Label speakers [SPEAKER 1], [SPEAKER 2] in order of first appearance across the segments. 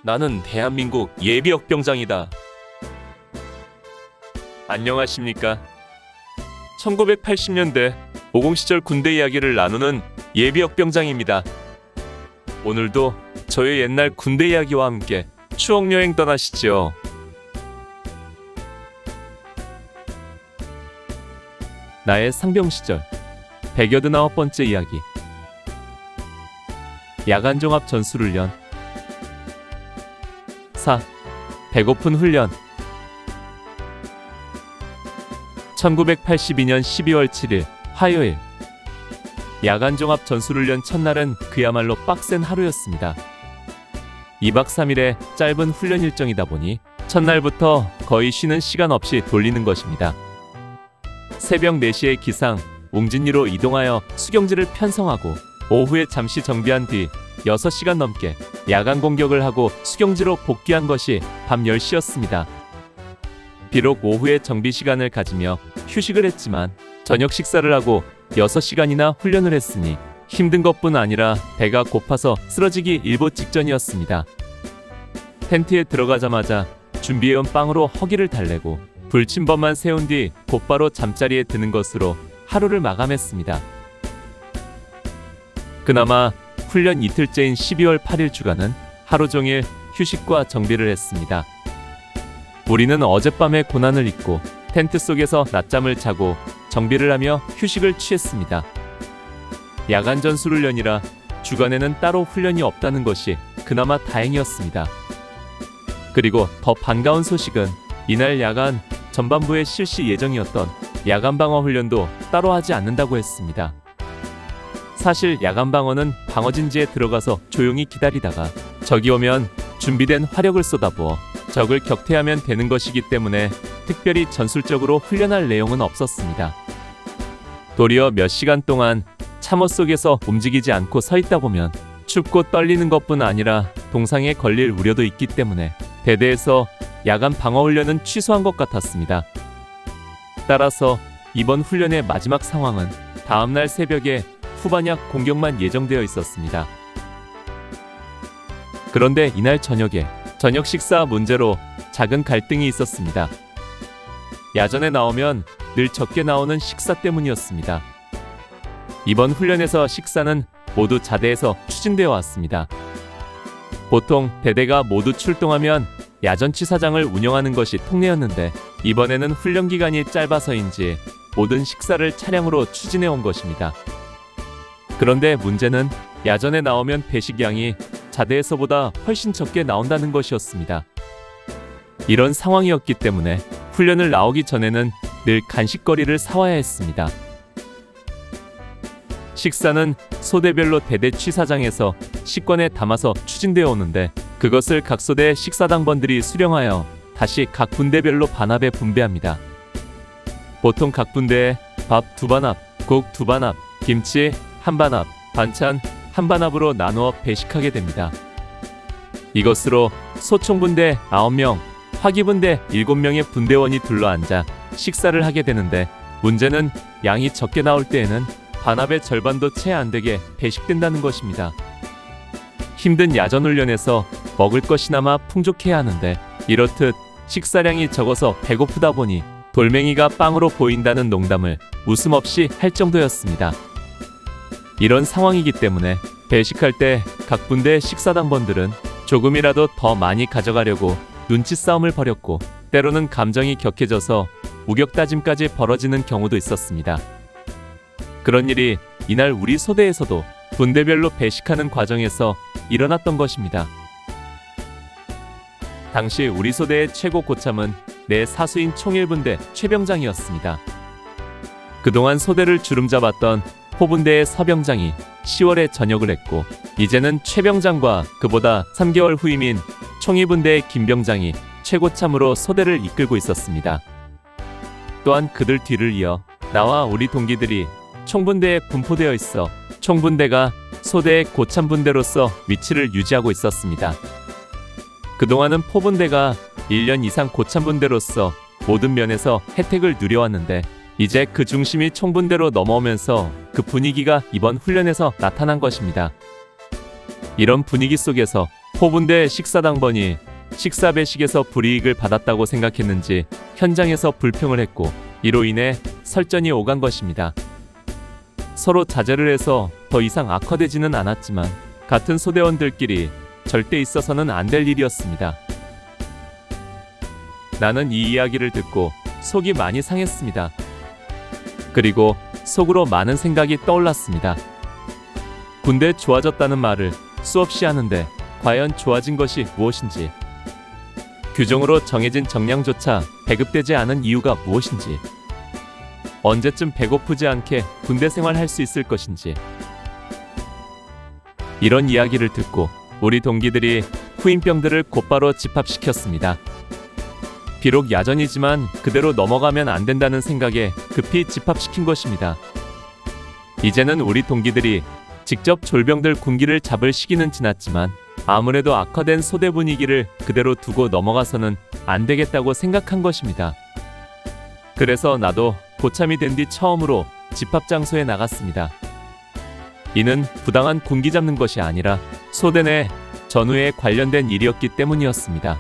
[SPEAKER 1] 나는 대한민국 예비역병장이다. 안녕하십니까? 1980년대 50 시절 군대 이야기를 나누는 예비역병장입니다. 오늘도 저의 옛날 군대 이야기와 함께 추억여행 떠나시죠. 나의 상병 시절 189번째 이야기. 야간 종합 전술훈련. 4. 배고픈 훈련. 1982년 12월 7일 화요일. 야간 종합 전술훈련 첫날은 그야말로 빡센 하루였습니다. 2박 3일의 짧은 훈련 일정이다 보니 첫날부터 거의 쉬는 시간 없이 돌리는 것입니다. 새벽 4시에 기상, 웅진리로 이동하여 수경지를 편성하고 오후에 잠시 정비한 뒤 6시간 넘게 야간 공격을 하고 수경지로 복귀한 것이 밤 10시였습니다. 비록 오후에 정비 시간을 가지며 휴식을 했지만 저녁 식사를 하고 6시간이나 훈련을 했으니 힘든 것뿐 아니라 배가 고파서 쓰러지기 일보 직전이었습니다. 텐트에 들어가자마자 준비해온 빵으로 허기를 달래고 불침번만 세운 뒤 곧바로 잠자리에 드는 것으로 하루를 마감했습니다. 그나마 훈련 이틀째인 12월 8일 주간은 하루 종일 휴식과 정비를 했습니다. 우리는 어젯밤에 고난을 잊고 텐트 속에서 낮잠을 자고 정비를 하며 휴식을 취했습니다. 야간 전술훈련이라 주간에는 따로 훈련이 없다는 것이 그나마 다행이었습니다. 그리고 더 반가운 소식은 이날 야간 전반부에 실시 예정이었던 야간 방어 훈련도 따로 하지 않는다고 했습니다. 사실 야간 방어는 방어진지에 들어가서 조용히 기다리다가 적이 오면 준비된 화력을 쏟아부어 적을 격퇴하면 되는 것이기 때문에 특별히 전술적으로 훈련할 내용은 없었습니다. 도리어 몇 시간 동안 참호 속에서 움직이지 않고 서 있다 보면 춥고 떨리는 것뿐 아니라 동상에 걸릴 우려도 있기 때문에 대대에서 야간 방어 훈련은 취소한 것 같았습니다. 따라서 이번 훈련의 마지막 상황은 다음날 새벽에 후반약 공격만 예정되어 있었습니다. 그런데 이날 저녁에 저녁 식사 문제로 작은 갈등이 있었습니다. 야전에 나오면 늘 적게 나오는 식사 때문이었습니다. 이번 훈련에서 식사는 모두 자대에서 추진되어 왔습니다. 보통 대대가 모두 출동하면 야전치사장을 운영하는 것이 통례였는데 이번에는 훈련 기간이 짧아서인지 모든 식사를 차량으로 추진해 온 것입니다. 그런데 문제는 야전에 나오면 배식량이 자대에서보다 훨씬 적게 나온다는 것이었습니다. 이런 상황이었기 때문에 훈련을 나오기 전에는 늘 간식거리를 사와야 했습니다. 식사는 소대별로 대대 취사장에서 식권에 담아서 추진되어 오는데 그것을 각 소대 식사당번들이 수령하여 다시 각 분대별로 반합에 분배합니다. 보통 각 분대에 밥 2반합, 국 2반합, 김치 1반합, 반찬 1반합으로 나누어 배식하게 됩니다. 이것으로 소총분대 9명, 화기분대 7명의 분대원이 둘러앉아 식사를 하게 되는데 문제는 양이 적게 나올 때에는 반합의 절반도 채 안 되게 배식된다는 것입니다. 힘든 야전훈련에서 먹을 것이나마 풍족해야 하는데 이렇듯 식사량이 적어서 배고프다 보니 돌멩이가 빵으로 보인다는 농담을 웃음 없이 할 정도였습니다. 이런 상황이기 때문에 배식할 때 각 분대 식사당번들은 조금이라도 더 많이 가져가려고 눈치 싸움을 벌였고 때로는 감정이 격해져서 우격다짐까지 벌어지는 경우도 있었습니다. 그런 일이 이날 우리 소대에서도 분대별로 배식하는 과정에서 일어났던 것입니다. 당시 우리 소대의 최고 고참은 내 사수인 총일분대 최병장이었습니다. 그동안 소대를 주름잡았던 포분대의 서병장이 10월에 전역을 했고 이제는 최병장과 그보다 3개월 후임인 총이분대의 김병장이 최고참으로 소대를 이끌고 있었습니다. 또한 그들 뒤를 이어 나와 우리 동기들이 총분대에 분포되어 있어 총분대가 소대의 고참분대로서 위치를 유지하고 있었습니다. 그동안은 포분대가 1년 이상 고참분대로서 모든 면에서 혜택을 누려왔는데 이제 그 중심이 총분대로 넘어오면서 그 분위기가 이번 훈련에서 나타난 것입니다. 이런 분위기 속에서 호분대 식사당번이 식사 배식에서 불이익을 받았다고 생각했는지 현장에서 불평을 했고 이로 인해 설전이 오간 것입니다. 서로 자제를 해서 더 이상 악화되지는 않았지만 같은 소대원들끼리 절대 있어서는 안 될 일이었습니다. 나는 이 이야기를 듣고 속이 많이 상했습니다. 그리고 속으로 많은 생각이 떠올랐습니다. 군대 좋아졌다는 말을 수없이 하는데 과연 좋아진 것이 무엇인지, 규정으로 정해진 정량조차 배급되지 않은 이유가 무엇인지, 언제쯤 배고프지 않게 군대 생활할 수 있을 것인지. 이런 이야기를 듣고 우리 동기들이 후임병들을 곧바로 집합시켰습니다. 비록 야전이지만 그대로 넘어가면 안 된다는 생각에 급히 집합시킨 것입니다. 이제는 우리 동기들이 직접 졸병들 군기를 잡을 시기는 지났지만 아무래도 악화된 소대 분위기를 그대로 두고 넘어가서는 안 되겠다고 생각한 것입니다. 그래서 나도 고참이 된 뒤 처음으로 집합 장소에 나갔습니다. 이는 부당한 군기 잡는 것이 아니라 소대 내 전우에 관련된 일이었기 때문이었습니다.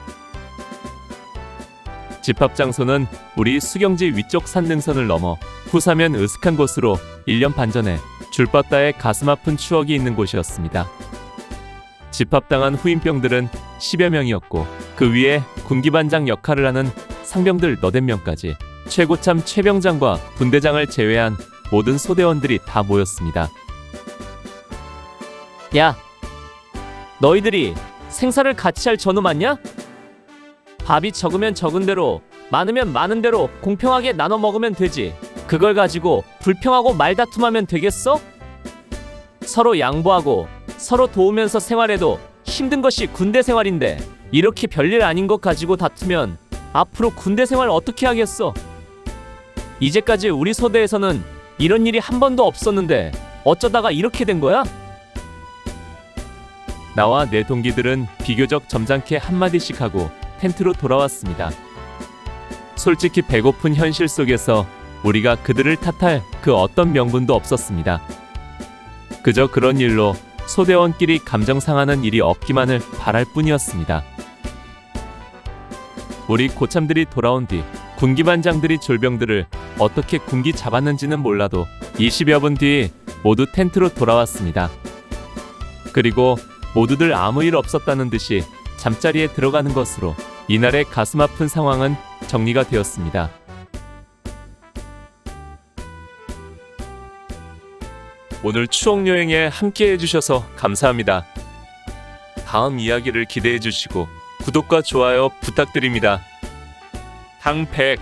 [SPEAKER 1] 집합 장소는 우리 수경지 위쪽 산능선을 넘어 후사면 으슥한 곳으로 1년 반 전에 줄바다에 가슴 아픈 추억이 있는 곳이었습니다. 집합당한 후임병들은 10여 명이었고 그 위에 군기반장 역할을 하는 상병들 너댓 명까지 최고참 최병장과 분대장을 제외한 모든 소대원들이 다 모였습니다.
[SPEAKER 2] 야, 너희들이 생사를 같이 할 전우 맞냐? 밥이 적으면 적은 대로, 많으면 많은 대로 공평하게 나눠 먹으면 되지. 그걸 가지고 불평하고 말다툼하면 되겠어? 서로 양보하고 서로 도우면서 생활해도 힘든 것이 군대 생활인데 이렇게 별일 아닌 것 가지고 다투면 앞으로 군대 생활 어떻게 하겠어? 이제까지 우리 소대에서는 이런 일이 한 번도 없었는데 어쩌다가 이렇게 된 거야?
[SPEAKER 1] 나와 내 동기들은 비교적 점잖게 한마디씩 하고 텐트로 돌아왔습니다. 솔직히 배고픈 현실 속에서 우리가 그들을 탓할 그 어떤 명분도 없었습니다. 그저 그런 일로 소대원끼리 감정 상하는 일이 없기만을 바랄 뿐이었습니다. 우리 고참들이 돌아온 뒤 군기반장들이 졸병들을 어떻게 군기 잡았는지는 몰라도 20여 분 뒤 모두 텐트로 돌아왔습니다. 그리고 모두들 아무 일 없었다는 듯이 잠자리에 들어가는 것으로 이날의 가슴 아픈 상황은 정리가 되었습니다. 오늘 추억여행에 함께 해주셔서 감사합니다. 다음 이야기를 기대해 주시고 구독과 좋아요 부탁드립니다. 당백